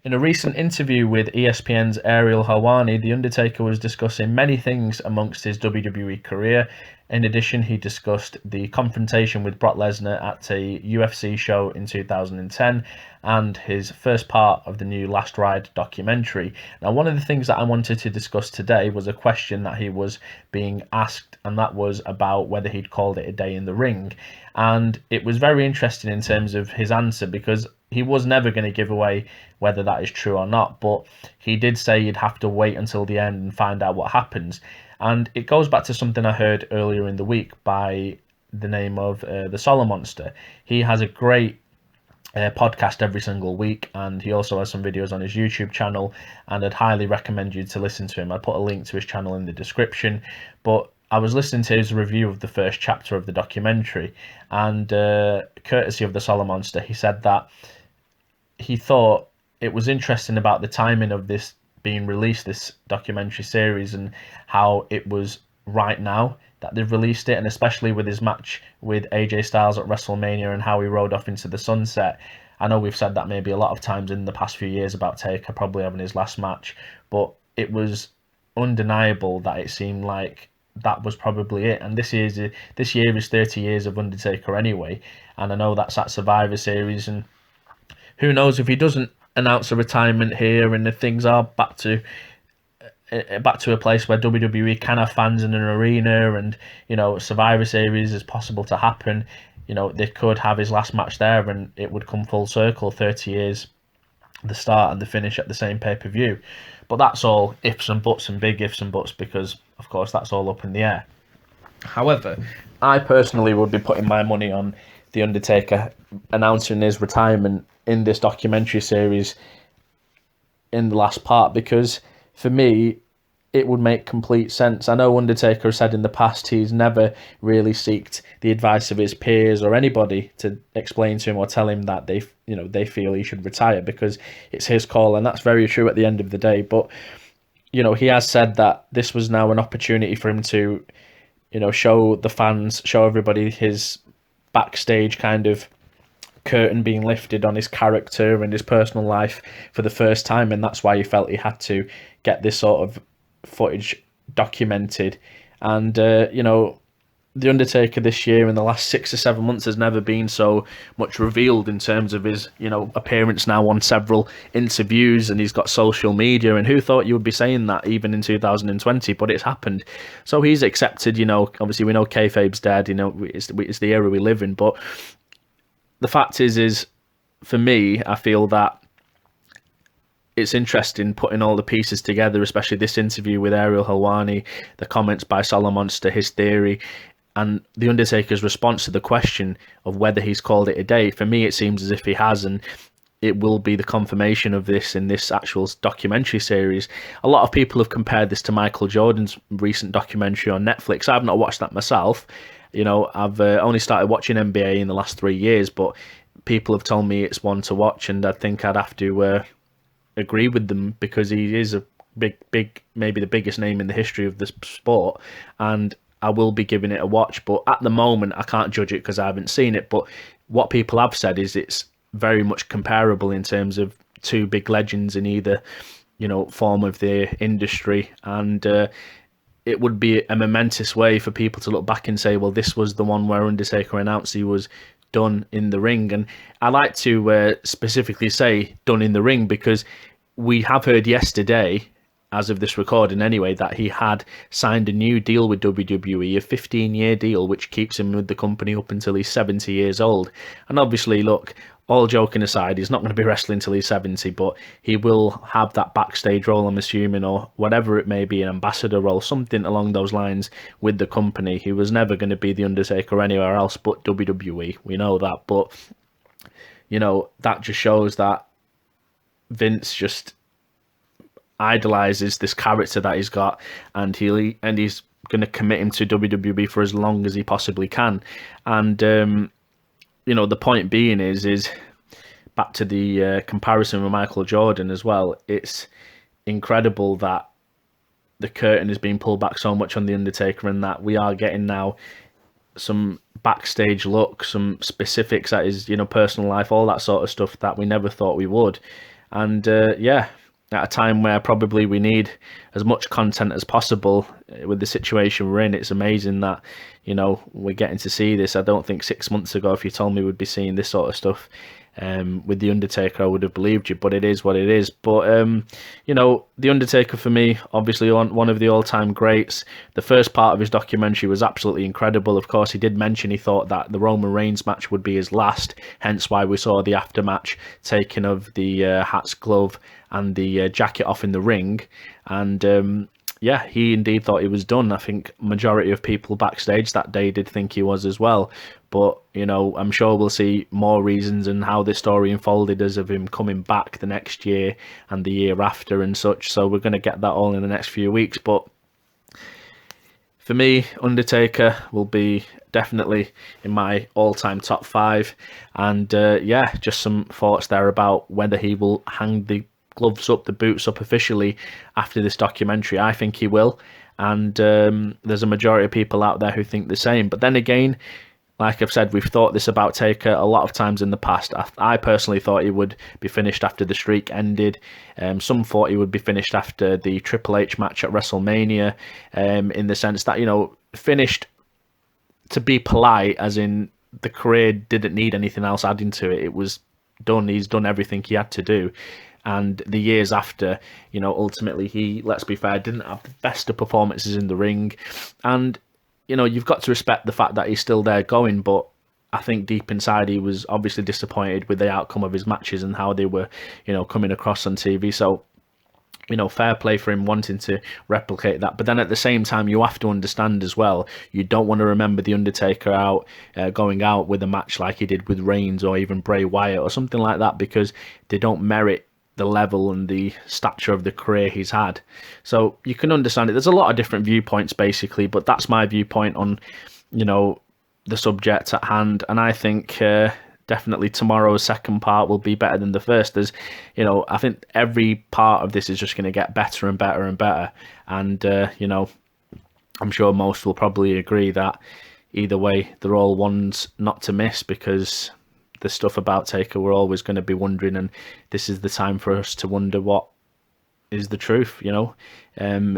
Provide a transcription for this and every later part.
In a recent interview with ESPN's Ariel Helwani, The Undertaker was discussing many things amongst his WWE career. In addition, he discussed the confrontation with Brock Lesnar at a UFC show in 2010 and his first part of the new Last Ride documentary. Now, one of the things that I wanted to discuss today was a question that he was being asked, and that was about whether he'd called it a day in the ring. And it was very interesting in terms of his answer, because he was never going to give away whether that is true or not, but he did say you'd have to wait until the end and find out what happens. And it goes back to something I heard earlier in the week by the name of the Solar Monster. He has a great podcast every single week, and he also has some videos on his YouTube channel, and I'd highly recommend you to listen to him. I put a link to his channel in the description. But I was listening to his review of the first chapter of the documentary, and courtesy of the Solar Monster, he said that he thought it was interesting about the timing of this being released, this documentary series, and how it was right now that they've released it, and especially with his match with AJ Styles at WrestleMania and how he rode off into the sunset. I know we've said that maybe a lot of times in the past few years about Taker probably having his last match, but it was undeniable that it seemed like that was probably it. And this year is 30 years of Undertaker anyway, and I know that's at Survivor Series, and who knows if he doesn't announce a retirement here and if things are back to a place where WWE can have fans in an arena, and Survivor Series is possible to happen. They could have his last match there and it would come full circle, 30 years, the start and the finish at the same pay-per-view. But that's all ifs and buts, and big ifs and buts, because of course that's all up in the air. However, I personally would be putting my money on The Undertaker announcing his retirement in this documentary series in the last part, because for me it would make complete sense. I know Undertaker has said in the past he's never really sought the advice of his peers or anybody to explain to him or tell him that they feel he should retire, because it's his call, and that's very true at the end of the day. But he has said that this was now an opportunity for him to show the fans, show everybody his backstage kind of curtain being lifted on his character and his personal life for the first time, and that's why he felt he had to get this sort of footage documented. And The Undertaker this year, in the last 6 or 7 months, has never been so much revealed in terms of his appearance now on several interviews, and he's got social media, and who thought you would be saying that even in 2020, but it's happened. So he's accepted, obviously we know kayfabe's dead, it's the era we live in, but the fact is for me, I feel that it's interesting putting all the pieces together, especially this interview with Ariel Helwani, the comments by Solar Monster, his theory, and The Undertaker's response to the question of whether he's called it a day. For me, it seems as if he has, and it will be the confirmation of this in this actual documentary series. A lot of people have compared this to Michael Jordan's recent documentary on Netflix. I've not watched that myself. I've only started watching NBA in the last 3 years, but people have told me it's one to watch, and I think I'd have to agree with them, because he is a big, maybe the biggest name in the history of the sport, and I will be giving it a watch. But at the moment, I can't judge it because I haven't seen it. But what people have said is it's very much comparable in terms of two big legends in either, form of the industry, and it would be a momentous way for people to look back and say, well, this was the one where Undertaker announced he was done in the ring. And I like to specifically say done in the ring, because we have heard yesterday, as of this recording anyway, that he had signed a new deal with WWE, a 15-year deal, which keeps him with the company up until he's 70 years old. And obviously, look, all joking aside, he's not going to be wrestling until he's 70, but he will have that backstage role, I'm assuming, or whatever it may be, an ambassador role, something along those lines with the company. He was never going to be The Undertaker anywhere else but WWE. We know that, but, that just shows that Vince just idolizes this character that he's got, and he's going to commit him to WWE for as long as he possibly can. And the point being is back to the comparison with Michael Jordan as well. It's incredible that the curtain has been pulled back so much on The Undertaker, and that we are getting now some backstage look, some specifics at his personal life, all that sort of stuff that we never thought we would. And yeah, at a time where probably we need as much content as possible with the situation we're in, it's amazing that, you know, we're getting to see this. I don't think 6 months ago, if you told me we'd be seeing this sort of stuff with The Undertaker, I would have believed you, but it is what it is. But, you know, The Undertaker for me, obviously one of the all-time greats. The first part of his documentary was absolutely incredible. Of course, he did mention he thought that the Roman Reigns match would be his last, hence why we saw the aftermatch taking of the hat's glove and the jacket off in the ring. And yeah, he indeed thought he was done. I think majority of people backstage that day did think he was as well. But, you know, I'm sure we'll see more reasons and how this story unfolded as of him coming back the next year and the year after and such. So we're going to get that all in the next few weeks. But for me, Undertaker will be definitely in my all-time top 5. And yeah, just some thoughts there about whether he will hang the gloves up, the boots up officially after this documentary. I think he will. And there's a majority of people out there who think the same. But then again, like I've said, we've thought this about Taker a lot of times in the past. I personally thought he would be finished after the streak ended. Some thought he would be finished after the Triple H match at WrestleMania, in the sense that, you know, finished to be polite, as in the career didn't need anything else adding to it. It was done. He's done everything he had to do. And the years after, you know, ultimately he, let's be fair, didn't have the best of performances in the ring. And you know, you've got to respect the fact that he's still there going, but I think deep inside he was obviously disappointed with the outcome of his matches and how they were, you know, coming across on TV. So, you know, fair play for him wanting to replicate that. But then at the same time, you have to understand as well, you don't want to remember The Undertaker going out with a match like he did with Reigns or even Bray Wyatt or something like that, because they don't merit the level and the stature of the career he's had. So you can understand it. There's a lot of different viewpoints basically, but that's my viewpoint on, you know, the subject at hand. And I think definitely tomorrow's second part will be better than the first. There's, you know, I think every part of this is just going to get better and better and better. And, you know, I'm sure most will probably agree that either way, they're all ones not to miss, because the stuff about Taker we're always going to be wondering, and this is the time for us to wonder what is the truth, you know.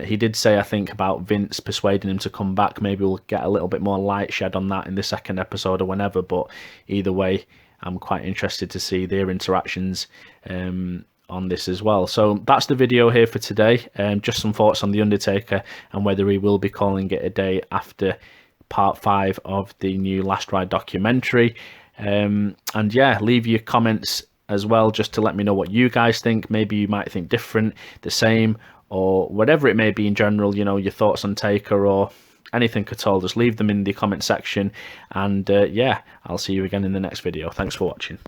He did say, I think, about Vince persuading him to come back. Maybe we'll get a little bit more light shed on that in the second episode or whenever, but either way, I'm quite interested to see their interactions on this as well. So that's the video here for today. Just some thoughts on The Undertaker and whether he will be calling it a day after part 5 of the new Last Ride documentary. And yeah, leave your comments as well, just to let me know what you guys think. Maybe you might think different, the same, or whatever it may be in general, you know, your thoughts on Taker or anything at all. Just leave them in the comment section. And yeah, I'll see you again in the next video. Thanks for watching.